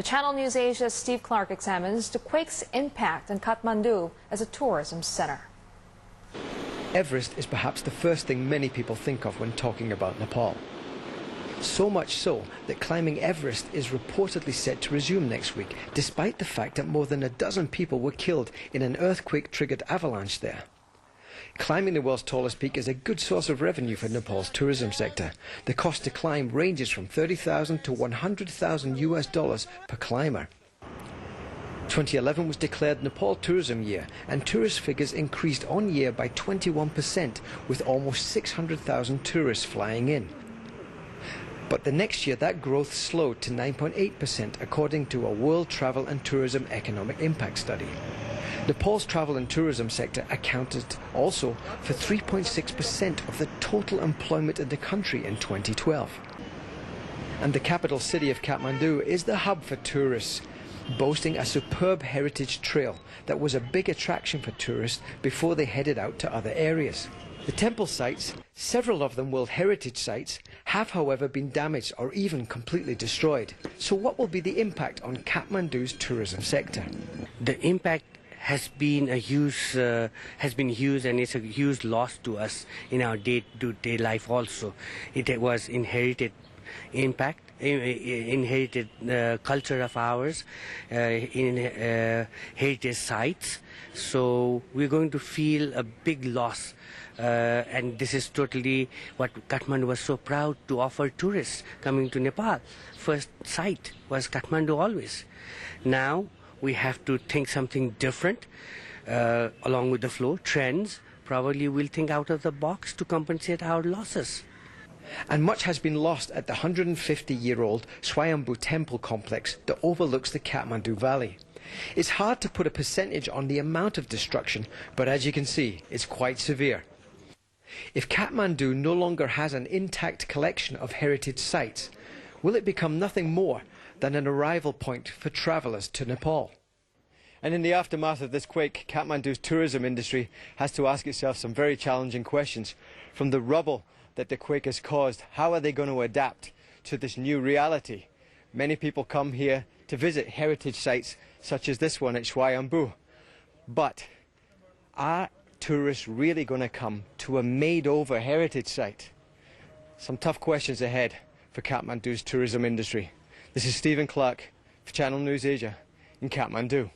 The Channel NewsAsia's Steve Clark examines the quake's impact on Kathmandu as a tourism center. Everest is perhaps the first thing many people think of when talking about Nepal. So much so that climbing Everest is reportedly set to resume next week, despite the fact that more than a dozen people were killed in an earthquake-triggered avalanche there. Climbing the world's tallest peak is a good source of revenue for Nepal's tourism sector. The cost to climb ranges from $30,000 to $100,000 per climber. 2011 was declared Nepal Tourism Year, and tourist figures increased on year by 21%, with almost 600,000 tourists flying in. But the next year that growth slowed to 9.8%, according to a World Travel and Tourism Economic Impact Study. Nepal's travel and tourism sector accounted also for 3.6% of the total employment in the country in 2012. And the capital city of Kathmandu is the hub for tourists, boasting a superb heritage trail that was a big attraction for tourists before they headed out to other areas. The temple sites, several of them World Heritage Sites, have however been damaged or even completely destroyed. So what will be the impact on Kathmandu's tourism sector? The impact has been huge, and it's a huge loss to us in our day-to-day life also. It was inherited impact, inherited culture of ours, in heritage sites. So we're going to feel a big loss. And this is totally what Kathmandu was so proud to offer tourists coming to Nepal. First sight was Kathmandu always. Now we have to think something different along with the flow, trends. Probably we'll think out of the box to compensate our losses. And much has been lost at the 150-year-old Swayambhu temple complex that overlooks the Kathmandu Valley. It's hard to put a percentage on the amount of destruction, but as you can see, it's quite severe. If Kathmandu no longer has an intact collection of heritage sites, will it become nothing more than an arrival point for travellers to Nepal? And in the aftermath of this quake, Kathmandu's tourism industry has to ask itself some very challenging questions. From the rubble that the quake has caused, how are they going to adapt to this new reality? Many people come here to visit heritage sites such as this one at Swayambhu. But are tourists really going to come to a made-over heritage site? Some tough questions ahead for Kathmandu's tourism industry. This is Stephen Clark for Channel NewsAsia in Kathmandu.